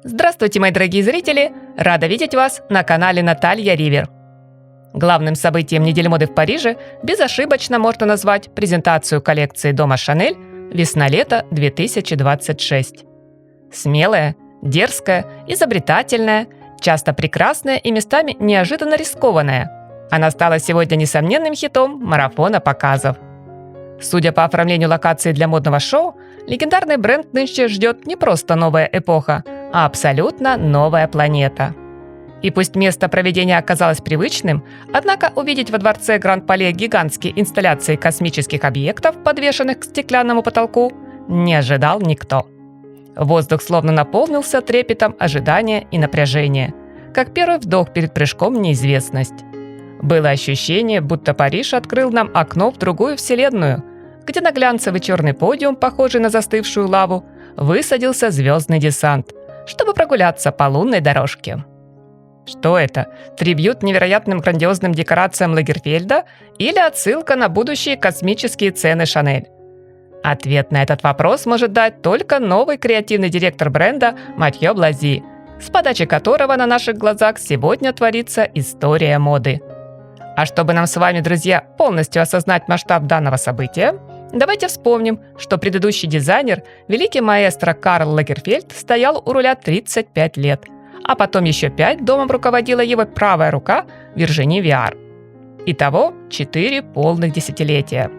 Здравствуйте, мои дорогие зрители! Рада видеть вас на канале Наталья Ривер. Главным событием недели моды в Париже безошибочно можно назвать презентацию коллекции дома Шанель «Весна-лето 2026». Смелая, дерзкая, изобретательная, часто прекрасная и местами неожиданно рискованная. Она стала сегодня несомненным хитом марафона показов. Судя по оформлению локации для модного шоу, легендарный бренд нынче ждет не просто новая эпоха, а абсолютно новая планета. И пусть место проведения оказалось привычным, однако увидеть во дворце Гранд-Пале гигантские инсталляции космических объектов, подвешенных к стеклянному потолку, не ожидал никто. Воздух словно наполнился трепетом ожидания и напряжения, как первый вдох перед прыжком в неизвестность. Было ощущение, будто Париж открыл нам окно в другую вселенную, где на глянцевый черный подиум, похожий на застывшую лаву, высадился звездный десант, чтобы прогуляться по лунной дорожке. Что это? Трибьют невероятным грандиозным декорациям Лагерфельда или отсылка на будущие космические цены Шанель? Ответ на этот вопрос может дать только новый креативный директор бренда Матьё Блази, с подачи которого на наших глазах сегодня творится история моды. А чтобы нам с вами, друзья, полностью осознать масштаб данного события, давайте вспомним, что предыдущий дизайнер, великий маэстро Карл Лагерфельд, стоял у руля 35 лет, а потом еще 5 домом руководила его правая рука Виржини Виар. Итого 4 полных десятилетия.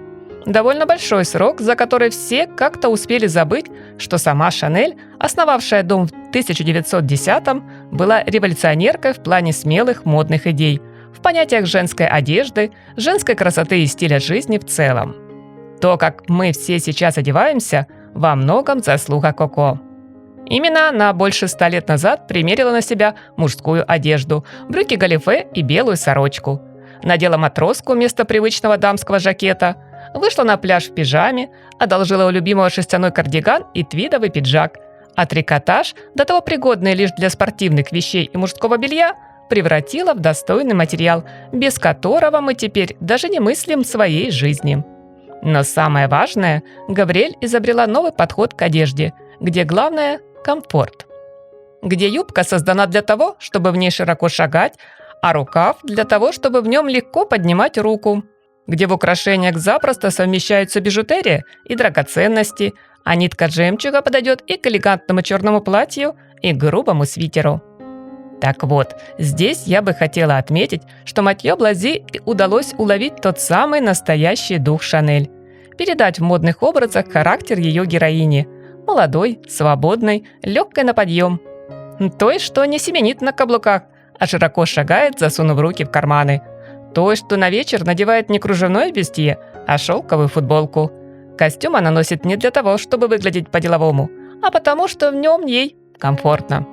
Довольно большой срок, за который все как-то успели забыть, что сама Шанель, основавшая дом в 1910-м, была революционеркой в плане смелых модных идей, в понятиях женской одежды, женской красоты и стиля жизни в целом. То, как мы все сейчас одеваемся, во многом заслуга Коко. Именно она больше 100 лет назад примерила на себя мужскую одежду, брюки-галифе и белую сорочку. Надела матроску вместо привычного дамского жакета, вышла на пляж в пижаме, одолжила у любимого шерстяной кардиган и твидовый пиджак, а трикотаж, до того пригодный лишь для спортивных вещей и мужского белья, превратила в достойный материал, без которого мы теперь даже не мыслим своей жизни. Но самое важное, Габриэль изобрела новый подход к одежде, где главное – комфорт. Где юбка создана для того, чтобы в ней широко шагать, а рукав – для того, чтобы в нем легко поднимать руку. Где в украшениях запросто совмещаются бижутерия и драгоценности, а нитка жемчуга подойдет и к элегантному черному платью, и к грубому свитеру. Так вот, здесь я бы хотела отметить, что Матьё Блази удалось уловить тот самый настоящий дух Шанель, передать в модных образах характер ее героини – молодой, свободной, легкой на подъем. Той, что не семенит на каблуках, а широко шагает, засунув руки в карманы. Той, что на вечер надевает не кружевное бюстье, а шелковую футболку. Костюм она носит не для того, чтобы выглядеть по-деловому, а потому что в нем ей комфортно.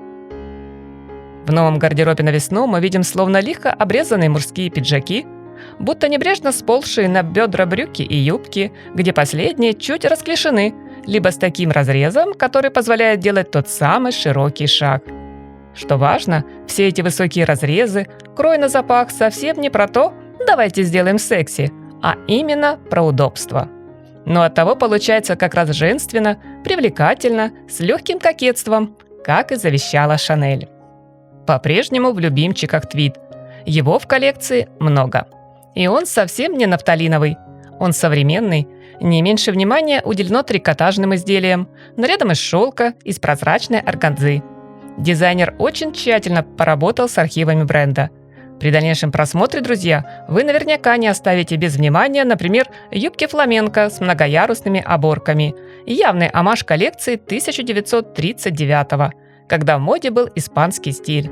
В новом гардеробе на весну мы видим словно лихо обрезанные мужские пиджаки, будто небрежно сползшие на бедра брюки и юбки, где последние чуть расклешены, либо с таким разрезом, который позволяет делать тот самый широкий шаг. Что важно, все эти высокие разрезы, крой на запах совсем не про то «давайте сделаем секси», а именно про удобство. Но оттого получается как раз женственно, привлекательно, с легким кокетством, как и завещала Шанель. По-прежнему в любимчиках твид. Его в коллекции много. И он совсем не нафталиновый. Он современный. Не меньше внимания уделено трикотажным изделиям, нарядам из шелка, из прозрачной органзы. Дизайнер очень тщательно поработал с архивами бренда. При дальнейшем просмотре, друзья, вы наверняка не оставите без внимания, например, юбки фламенко с многоярусными оборками, явный оммаж коллекции 1939-го, когда в моде был испанский стиль.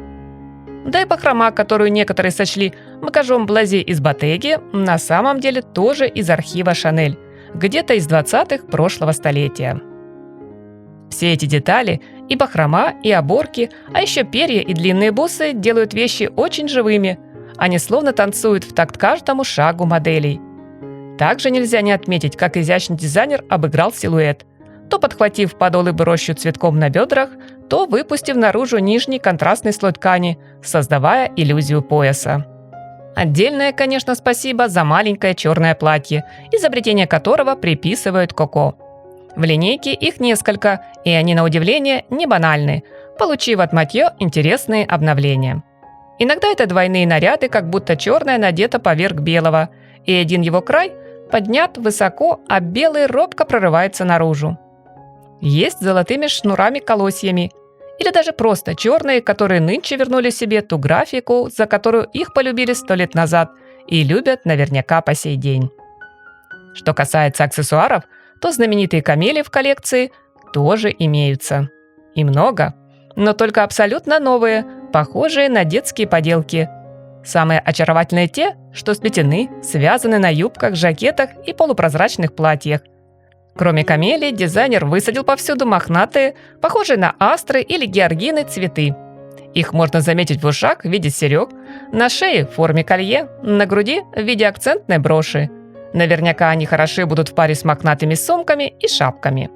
Да и бахрома, которую некоторые сочли багажом Блази из Ботеги, на самом деле тоже из архива Шанель, где-то из 20-х прошлого столетия. Все эти детали, и бахрома, и оборки, а еще перья и длинные бусы делают вещи очень живыми. Они словно танцуют в такт каждому шагу моделей. Также нельзя не отметить, как изящный дизайнер обыграл силуэт, то подхватив подол и брошью цветком на бедрах, то выпустив наружу нижний контрастный слой ткани, создавая иллюзию пояса. Отдельное, конечно, спасибо за маленькое черное платье, изобретение которого приписывают Коко. В линейке их несколько, и они, на удивление, не банальны, получив от Матьё интересные обновления. Иногда это двойные наряды, как будто черное надето поверх белого, и один его край поднят высоко, а белый робко прорывается наружу. Есть с золотыми шнурами-колосьями, или даже просто черные, которые нынче вернули себе ту графику, за которую их полюбили 100 лет назад и любят наверняка по сей день. Что касается аксессуаров, то знаменитые камели в коллекции тоже имеются. И много, но только абсолютно новые, похожие на детские поделки. Самые очаровательные те, что сплетены, связаны на юбках, жакетах и полупрозрачных платьях. Кроме камелий, дизайнер высадил повсюду мохнатые, похожие на астры или георгины, цветы. Их можно заметить в ушах в виде серег, на шее в форме колье, на груди в виде акцентной броши. Наверняка они хороши будут в паре с мохнатыми сумками и шапками.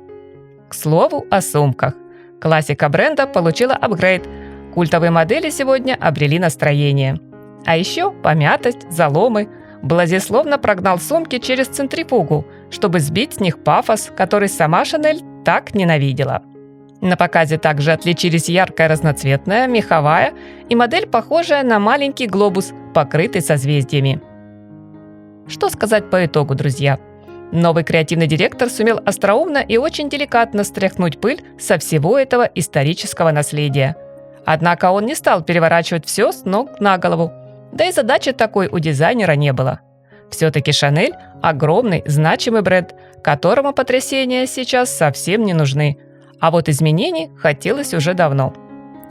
К слову о сумках. Классика бренда получила апгрейд. Культовые модели сегодня обрели настроение. А еще помятость, заломы. Блазе словно прогнал сумки через центрифугу, чтобы сбить с них пафос, который сама Шанель так ненавидела. На показе также отличились яркая разноцветная, меховая и модель, похожая на маленький глобус, покрытый созвездиями. Что сказать по итогу, друзья? Новый креативный директор сумел остроумно и очень деликатно стряхнуть пыль со всего этого исторического наследия. Однако он не стал переворачивать все с ног на голову. Да и задачи такой у дизайнера не было. Все-таки Шанель – огромный, значимый бренд, которому потрясения сейчас совсем не нужны. А вот изменений хотелось уже давно.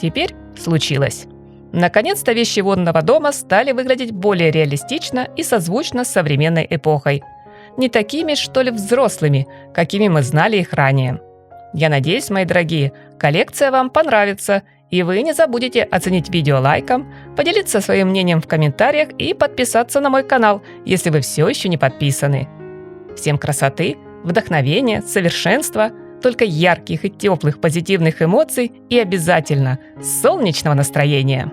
Теперь случилось. Наконец-то вещи модного дома стали выглядеть более реалистично и созвучно с современной эпохой. Не такими, что ли, взрослыми, какими мы знали их ранее. Я надеюсь, мои дорогие, коллекция вам понравится, и вы не забудете оценить видео лайком, поделиться своим мнением в комментариях и подписаться на мой канал, если вы все еще не подписаны. Всем красоты, вдохновения, совершенства, только ярких и теплых позитивных эмоций и обязательно солнечного настроения!